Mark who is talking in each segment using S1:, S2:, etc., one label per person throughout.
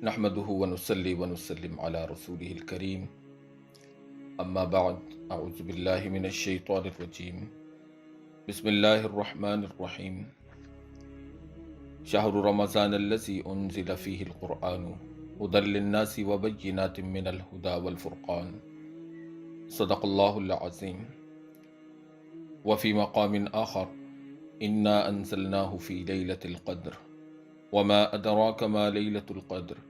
S1: نحمده ونصلي ونسلم على رسوله الكريم اما بعد اعوذ بالله من الشيطان الرجيم بسم الله الرحمن الرحيم شهر رمضان الذي انزل فيه القرآن هدى للناس وبينات من الهدى والفرقان صدق الله العظيم وفي مقام آخر إنا أنزلناه في ليلة القدر وما أدراك ما ليلة القدر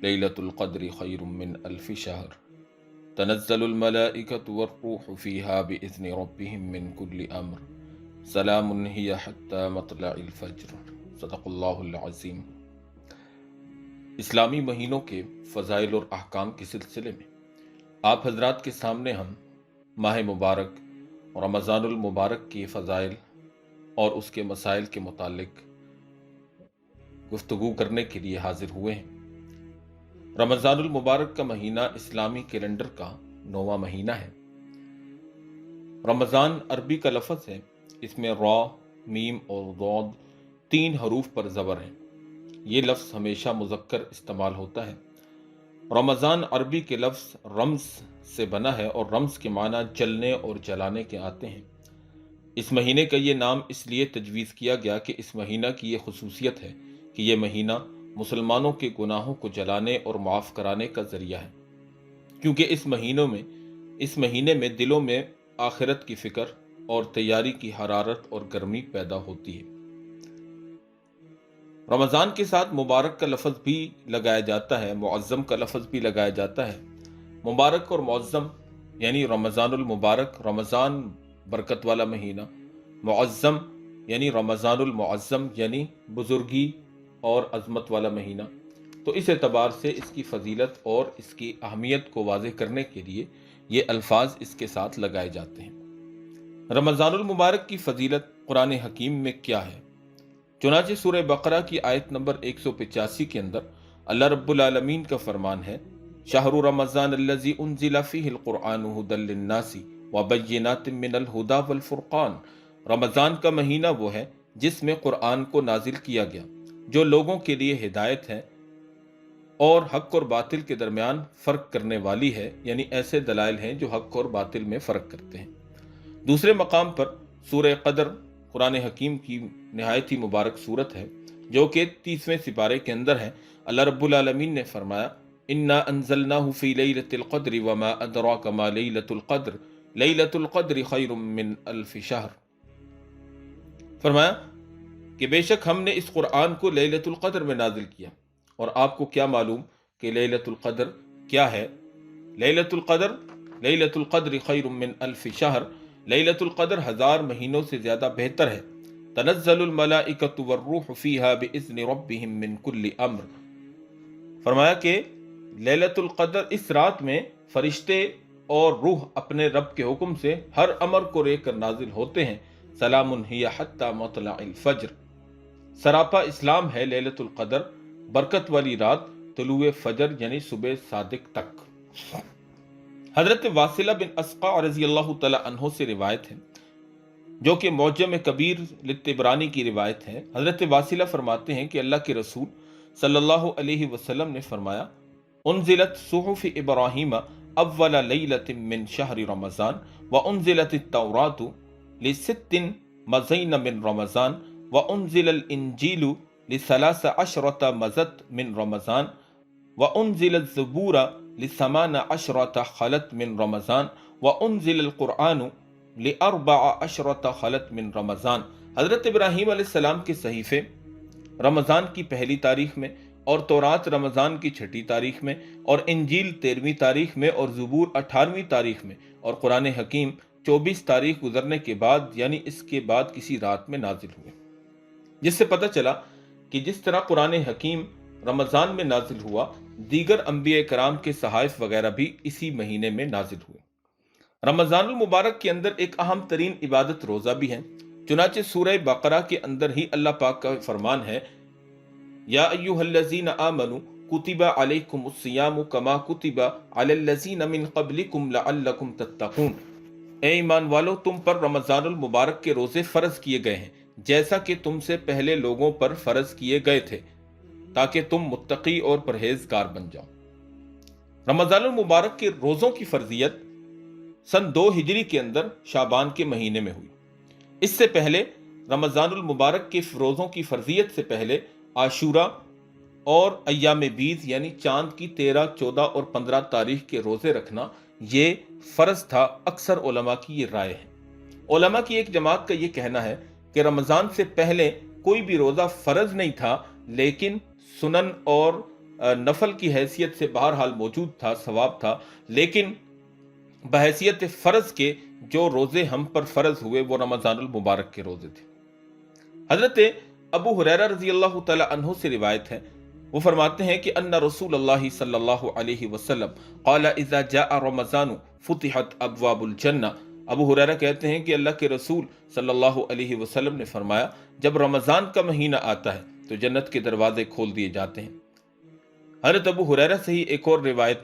S1: ليلة القدر خير من ألف شهر تنزل الملائكة والروح فيها بإذن ربهم من كل أمر سلام هي حتى مطلع الفجر صدق اللہ العظیم۔ اسلامی مہینوں کے فضائل اور احکام کے سلسلے میں آپ حضرات کے سامنے ہم ماہ مبارک رمضان المبارک کے فضائل اور اس کے مسائل کے متعلق گفتگو کرنے کے لیے حاضر ہوئے ہیں۔ رمضان المبارک کا مہینہ اسلامی کیلنڈر کا 9واں مہینہ ہے۔ رمضان عربی کا لفظ ہے، اس میں را، میم اور ضاد 3 حروف پر زبر ہیں۔ یہ لفظ ہمیشہ مذکر استعمال ہوتا ہے۔ رمضان عربی کے لفظ رمز سے بنا ہے اور رمز کے معنی جلنے اور جلانے کے آتے ہیں۔ اس مہینے کا یہ نام اس لیے تجویز کیا گیا کہ اس مہینہ کی یہ خصوصیت ہے کہ یہ مہینہ مسلمانوں کے گناہوں کو جلانے اور معاف کرانے کا ذریعہ ہے، کیونکہ اس مہینے میں دلوں میں آخرت کی فکر اور تیاری کی حرارت اور گرمی پیدا ہوتی ہے۔ رمضان کے ساتھ مبارک کا لفظ بھی لگایا جاتا ہے، معظم کا لفظ بھی لگایا جاتا ہے۔ مبارک اور معظم یعنی رمضان المبارک رمضان برکت والا مہینہ، معظم یعنی رمضان المعظم یعنی بزرگی اور عظمت والا مہینہ۔ تو اس اعتبار سے اس کی فضیلت اور اس کی اہمیت کو واضح کرنے کے لیے یہ الفاظ اس کے ساتھ لگائے جاتے ہیں۔ رمضان المبارک کی فضیلت قرآن حکیم میں کیا ہے؟ چنانچہ سورہ بقرہ کی آیت نمبر 185 کے اندر اللہ رب العالمین کا فرمان ہے، شہر رمضان الذی انزل فیہ القرآن ھدی للناس وبینات من الھدی والفرقان۔ رمضان کا مہینہ وہ ہے جس میں قرآن کو نازل کیا گیا، جو لوگوں کے لیے ہدایت ہے اور حق اور باطل کے درمیان فرق کرنے والی ہے، یعنی ایسے دلائل ہیں جو حق اور باطل میں فرق کرتے ہیں۔ دوسرے مقام پر سورہ قدر قرآن حکیم کی نہایت ہی مبارک صورت ہے، جو کہ 30ویں سپارے کے اندر ہے۔ اللہ رب العالمین نے فرمایا، انا انزلناہ فی لیلۃ القدر وما ادراک ما لیلۃ القدر لیلۃ القدر خیر من الف شہر۔ فرمایا کہ بے شک ہم نے اس قرآن کو لیلۃ القدر میں نازل کیا، اور آپ کو کیا معلوم کہ لیلۃ القدر کیا ہے؟ لیلۃ القدر خیر من الف شہر، لیلۃ القدر 1000 مہینوں سے زیادہ بہتر ہے۔ تنزل الملائکۃ والروح فیہا باذن ربہم من کل امر۔ فرمایا کہ لیلۃ القدر اس رات میں فرشتے اور روح اپنے رب کے حکم سے ہر امر کو لے کر نازل ہوتے ہیں۔ سلام ہی حتی مطلع الفجر۔ سراپا اسلام ہے لیلۃ القدر، برکت والی رات طلوع فجر یعنی صبح صادق تک۔ حضرت واصلہ بن اسقع رضی اللہ تعالی عنہ سے روایت ہے، جو کہ معجم کبیر للطبرانی کی روایت ہے۔ حضرت واصلہ فرماتے ہیں کہ اللہ کے رسول صلی اللہ علیہ وسلم نے فرمایا، انزلت صحف ابراہیم اول لیلۃ من شہر رمضان وانزلت التوراۃ لست مزین من رمضان وانزل الانجیل لثلاث عشرۃ مزت من رمضان وانزل الزبور لثمان عشرۃ خلت من رمضان وانزل القرآن لاربع عشرۃ خلت من رمضان۔ حضرت ابراہیم علیہ السلام کے صحیفے رمضان کی پہلی تاریخ میں، اور تورات رمضان کی 6ٹھی تاریخ میں، اور انجیل 13ویں تاریخ میں، اور زبور 18ویں تاریخ میں، اور قرآن حکیم 24 تاریخ گزرنے کے بعد یعنی اس کے بعد کسی رات میں نازل ہوئے۔ جس سے پتہ چلا کہ جس طرح قرآن حکیم رمضان میں نازل ہوا، دیگر انبیاء کرام کے صحائف وغیرہ بھی اسی مہینے میں نازل ہوئے۔ رمضان المبارک کے اندر ایک اہم ترین عبادت روزہ بھی ہے۔ چنانچہ سورہ بقرہ کے اندر ہی اللہ پاک کا فرمان ہے، یا ایھا الذین آمنوا کتب علیکم الصیام کما کتب علی الذین من قبلکم لعلکم تتقون۔ اے ایمان والو، تم پر رمضان المبارک کے روزے فرض کیے گئے ہیں جیسا کہ تم سے پہلے لوگوں پر فرض کیے گئے تھے، تاکہ تم متقی اور پرہیزگار بن جاؤ۔ رمضان المبارک کے روزوں کی فرضیت سن 2 ہجری کے اندر شعبان کے مہینے میں ہوئی۔ اس سے پہلے رمضان المبارک کے روزوں کی فرضیت سے پہلے عاشورہ اور ایام بیض یعنی چاند کی 13، 14 اور 15 تاریخ کے روزے رکھنا یہ فرض تھا۔ اکثر علماء کی یہ رائے ہے۔ علماء کی ایک جماعت کا یہ کہنا ہے کہ رمضان سے پہلے کوئی بھی روزہ فرض نہیں تھا، لیکن سنن اور نفل کی حیثیت سے بہرحال موجود تھا، ثواب تھا، لیکن بحیثیت فرض کے جو روزے ہم پر فرض ہوئے وہ رمضان المبارک کے روزے تھے۔ حضرت ابو ہریرہ رضی اللہ تعالی عنہ سے روایت ہے، وہ فرماتے ہیں کہ ان رسول اللہ صلی اللہ علیہ وسلم قال اذا جاء رمضان فتحت ابواب الجنہ۔ ابو ہریرہ کہتے ہیں کہ اللہ کے رسول صلی اللہ علیہ وسلم نے فرمایا جب رمضان کا مہینہ آتا ہے تو جنت کے دروازے کھول دیے جاتے ہیں۔ حضرت ابو ہریرہ سے ہی ایک اور روایت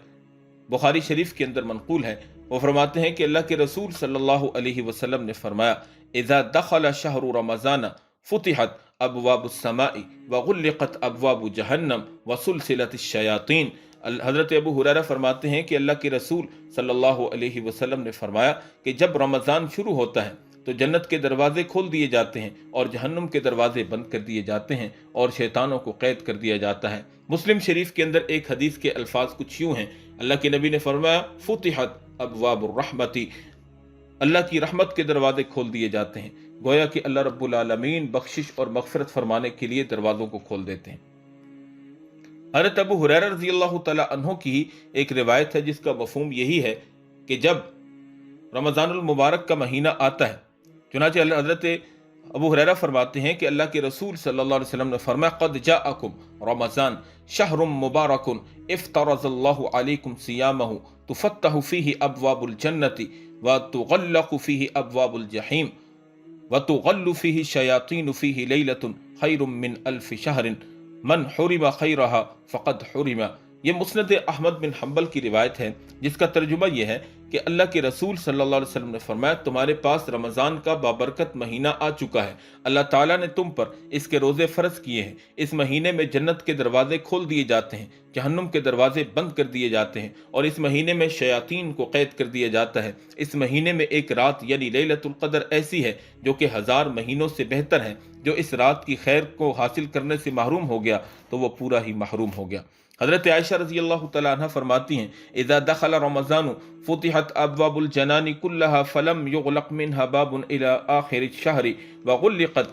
S1: بخاری شریف کے اندر منقول ہے، وہ فرماتے ہیں کہ اللہ کے رسول صلی اللہ علیہ وسلم نے فرمایا اذا دخل شہر رمضان فتحت ابواب السماء وغلقت ابواب جہنم وسلسلت الشیاطین۔ حضرت ابو ہریرہ فرماتے ہیں کہ اللہ کے رسول صلی اللہ علیہ وسلم نے فرمایا کہ جب رمضان شروع ہوتا ہے تو جنت کے دروازے کھول دیے جاتے ہیں اور جہنم کے دروازے بند کر دیے جاتے ہیں اور شیطانوں کو قید کر دیا جاتا ہے۔ مسلم شریف کے اندر ایک حدیث کے الفاظ کچھ یوں ہیں، اللہ کے نبی نے فرمایا فتحت ابواب الرحمتی، اللہ کی رحمت کے دروازے کھول دیے جاتے ہیں، گویا کہ اللہ رب العالمین بخشش اور مغفرت فرمانے کے لیے دروازوں کو کھول دیتے ہیں۔ حضرت ابو ہریرہ رضی اللہ تعالی عنہ کی ایک روایت ہے جس کا مفہوم یہی ہے کہ جب رمضان المبارک کا مہینہ آتا ہے، چنانچہ حضرت ابو ہریرہ فرماتے ہیں کہ اللہ کے رسول صلی اللہ علیہ وسلم نے فرمایا قد جاءکم رمضان شہر مبارک افترض اللہ علیکم صیامہ تفتح فیہ ابواب الجنت وتغلق فیہ ابواب الجحیم وتغل فیہ الشیاطین فیہ لیلۃ خیر من الف شہر من حرم خیرہا فقد حرم۔ یہ مسند احمد بن حنبل کی روایت ہے جس کا ترجمہ یہ ہے کہ اللہ کے رسول صلی اللہ علیہ وسلم نے فرمایا تمہارے پاس رمضان کا بابرکت مہینہ آ چکا ہے، اللہ تعالیٰ نے تم پر اس کے روزے فرض کیے ہیں، اس مہینے میں جنت کے دروازے کھول دیے جاتے ہیں، جہنم کے دروازے بند کر دیے جاتے ہیں اور اس مہینے میں شیاطین کو قید کر دیا جاتا ہے۔ اس مہینے میں ایک رات یعنی لیلۃ القدر ایسی ہے جو کہ 1000 مہینوں سے بہتر ہے، جو اس رات کی خیر کو حاصل کرنے سے محروم ہو گیا تو وہ پورا ہی محروم ہو گیا۔ حضرت عائشہ رضی اللہ تعالی عنہ فرماتی ہیں اذا دخل رمضان فتحت ابواب الجنان كلها فلم يغلق منها باب الى آخر الشهر وغلقت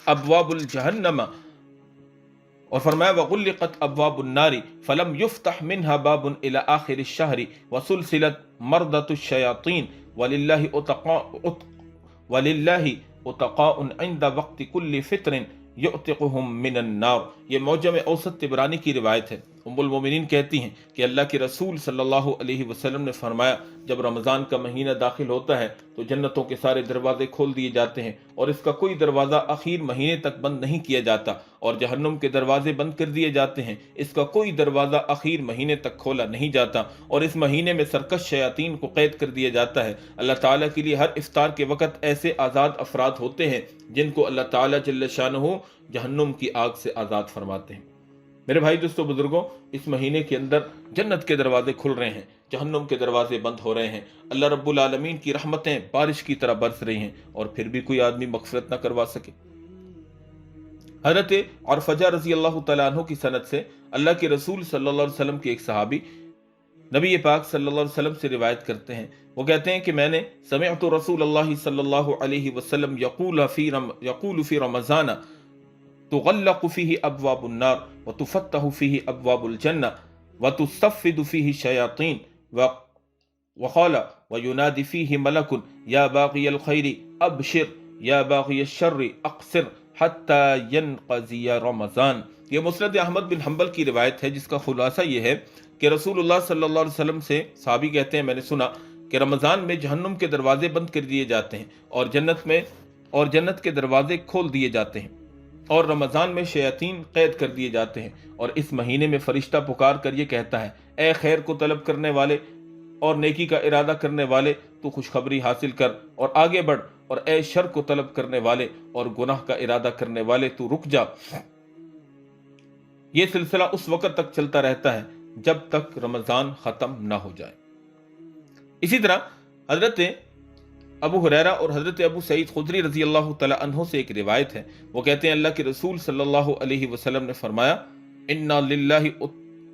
S1: ابواب الجہنم، اور فرمایا وغلقت ابواب النار فلم يفتح منها باب الى آخر الشهر وسلسلت مردة الشياطين وللہ اتقاء عند وقت كل فطر یعتقہم من النار۔ یہ معجم اوسط طبرانی کی روایت ہے۔ ام المومنین کہتی ہیں کہ اللہ کے رسول صلی اللہ علیہ وسلم نے فرمایا جب رمضان کا مہینہ داخل ہوتا ہے تو جنتوں کے سارے دروازے کھول دیے جاتے ہیں اور اس کا کوئی دروازہ اخیر مہینے تک بند نہیں کیا جاتا، اور جہنم کے دروازے بند کر دیے جاتے ہیں، اس کا کوئی دروازہ اخیر مہینے تک کھولا نہیں جاتا، اور اس مہینے میں سرکش شیاطین کو قید کر دیا جاتا ہے۔ اللہ تعالیٰ کے لیے ہر افطار کے وقت ایسے آزاد افراد ہوتے ہیں جن کو اللہ تعالیٰ جل شانہ جہنم کی آگ سے آزاد فرماتے ہیں۔ میرے بھائی دوستو بزرگوں، اس مہینے کے اندر جنت کے دروازے کھل رہے ہیں، جہنم کے دروازے بند ہو رہے ہیں، اللہ رب العالمین کی رحمتیں بارش کی طرح برس رہی ہیں، اور پھر بھی کوئی آدمی مغفرت نہ کروا سکے۔ حضرت عرفجہ رضی اللہ تعالیٰ عنہ کی سند سے اللہ کے رسول صلی اللہ علیہ وسلم کے ایک صحابی نبی پاک صلی اللہ علیہ وسلم سے روایت کرتے ہیں، وہ کہتے ہیں کہ میں نے سمعت رسول اللہ صلی اللہ علیہ وسلم یقول فی رمضان تغلق فیہ ابواب النار وتفتح فیہ ابواب الجنہ وتصفد فیہ الشیاطین وقال وینادی فیہ ملک یا باغی الخیر ابشر یا باغی الشر اقصر حتی ینقضی رمضان۔ یہ مسند احمد بن حنبل کی روایت ہے جس کا خلاصہ یہ ہے کہ رسول اللہ صلی اللہ علیہ وسلم سے صحابی کہتے ہیں میں نے سنا کہ رمضان میں جہنم کے دروازے بند کر دیے جاتے ہیں اور جنت کے دروازے کھول دیے جاتے ہیں، اور رمضان میں شیاطین قید کر دیے جاتے ہیں، اور اس مہینے میں فرشتہ پکار کر یہ کہتا ہے اے خیر کو طلب کرنے والے اور نیکی کا ارادہ کرنے والے تو خوشخبری حاصل کر اور آگے بڑھ، اور اے شر کو طلب کرنے والے اور گناہ کا ارادہ کرنے والے تو رک جا۔ یہ سلسلہ اس وقت تک چلتا رہتا ہے جب تک رمضان ختم نہ ہو جائے۔ اسی طرح حضرت ابو ہریرہ اور حضرت ابو سعید خدری رضی اللہ تعالی عنہ سے ایک روایت ہے، وہ کہتے ہیں اللہ کے رسول صلی اللہ علیہ وسلم نے فرمایا انا للہ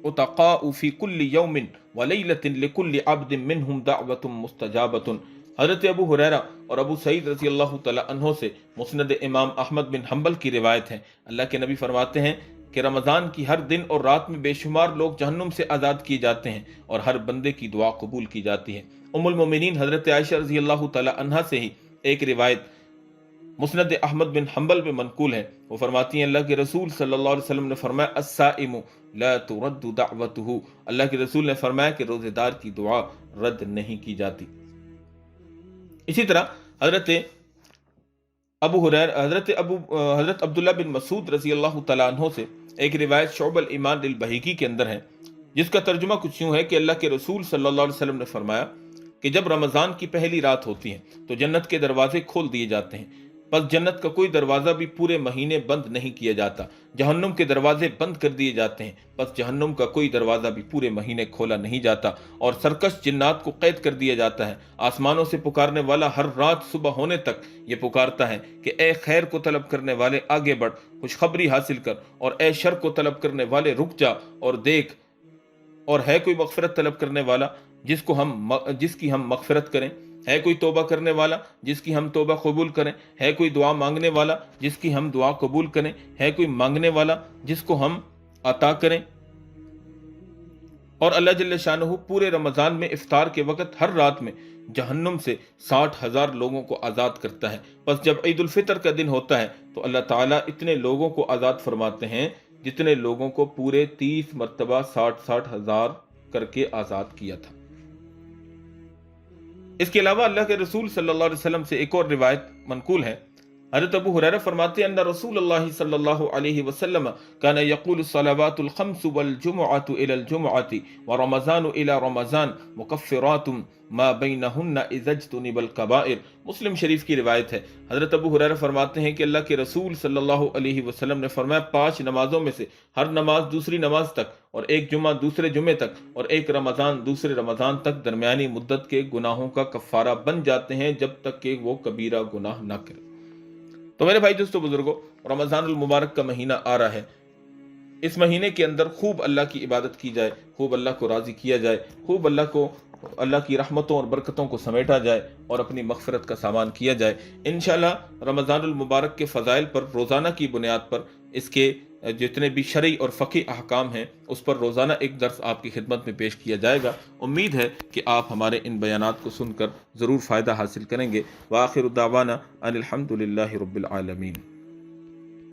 S1: اتقاء فی کل یوم ولیلۃ لکل عبد منہم دعوۃ مستجابۃ۔ حضرت ابو ہریرہ اور ابو سعید رضی اللہ تعالی عنہ سے مسند امام احمد بن حنبل کی روایت ہے، اللہ کے نبی فرماتے ہیں کہ رمضان کی ہر دن اور رات میں بے شمار لوگ جہنم سے آزاد کیے جاتے ہیں اور ہر بندے کی دعا قبول کی جاتی ہے۔ ام المومنین حضرت عائشہ رضی اللہ تعالی عنہا سے ہی ایک روایت مسند احمد بن حنبل میں منقول ہے، وہ فرماتی ہیں اللہ کے رسول صلی اللہ علیہ وسلم نے فرمایا الصائم لا ترد دعوته، اللہ کے رسول نے فرمایا کہ روزے دار کی دعا رد نہیں کی جاتی۔ اسی طرح حضرت عبداللہ بن مسعود رضی اللہ تعالیٰ عنہ سے ایک روایت شعب الایمان للبہیقی کے اندر ہے، جس کا ترجمہ کچھ یوں ہے کہ اللہ کے رسول صلی اللہ علیہ وسلم نے فرمایا کہ جب رمضان کی پہلی رات ہوتی ہے تو جنت کے دروازے کھول دیے جاتے ہیں، پس جنت کا کوئی دروازہ بھی پورے مہینے بند نہیں کیا جاتا، جہنم کے دروازے بند کر دیے جاتے ہیں، پس جہنم کا کوئی دروازہ بھی پورے مہینے کھولا نہیں جاتا، اور سرکش جنات کو قید کر دیا جاتا ہے۔ آسمانوں سے پکارنے والا ہر رات صبح ہونے تک یہ پکارتا ہے کہ اے خیر کو طلب کرنے والے آگے بڑھ، خوشخبری حاصل کر، اور اے شر کو طلب کرنے والے رک جا اور دیکھ، اور ہے کوئی مغفرت طلب کرنے والا جس کی ہم مغفرت کریں، ہے کوئی توبہ کرنے والا جس کی ہم توبہ قبول کریں، ہے کوئی دعا مانگنے والا جس کی ہم دعا قبول کریں، ہے کوئی مانگنے والا جس کو ہم عطا کریں۔ اور اللہ جل شانہ پورے رمضان میں افطار کے وقت ہر رات میں جہنم سے 60,000 لوگوں کو آزاد کرتا ہے، پس جب عید الفطر کا دن ہوتا ہے تو اللہ تعالیٰ اتنے لوگوں کو آزاد فرماتے ہیں جتنے لوگوں کو پورے 30 مرتبہ 60,000 کر کے آزاد کیا تھا۔ اس کے علاوہ اللہ کے رسول صلی اللہ علیہ وسلم سے ایک اور روایت منقول ہے، حضرت ابو ہریرہ فرماتے ہیں ان رسول اللہ صلی اللہ علیہ وسلم کان یقول الصلوات الخمس والجمعۃ الى الجمعۃ ورمضان الى رمضان مکفرات ما بینہن اذا اجتنب الکبائر۔ مسلم شریف کی روایت ہے، حضرت ابو ہریرہ فرماتے ہیں کہ اللہ کے رسول صلی اللہ علیہ وسلم نے فرمایا 5 نمازوں میں سے ہر نماز دوسری نماز تک، اور ایک جمعہ دوسرے جمعے تک، اور ایک رمضان دوسرے رمضان تک درمیانی مدت کے گناہوں کا کفارہ بن جاتے ہیں جب تک کہ وہ کبیرہ گناہ نہ کرے۔ تو میرے بھائی دوستو بزرگوں، رمضان المبارک کا مہینہ آ رہا ہے، اس مہینے کے اندر خوب اللہ کی عبادت کی جائے، خوب اللہ کو راضی کیا جائے، خوب اللہ کی رحمتوں اور برکتوں کو سمیٹا جائے اور اپنی مغفرت کا سامان کیا جائے۔ انشاءاللہ رمضان المبارک کے فضائل پر روزانہ کی بنیاد پر اس کے جتنے بھی شرعی اور فقہی احکام ہیں اس پر روزانہ ایک درس آپ کی خدمت میں پیش کیا جائے گا۔ امید ہے کہ آپ ہمارے ان بیانات کو سن کر ضرور فائدہ حاصل کریں گے۔ وآخر دعوانا ان الحمد للہ رب العالمین۔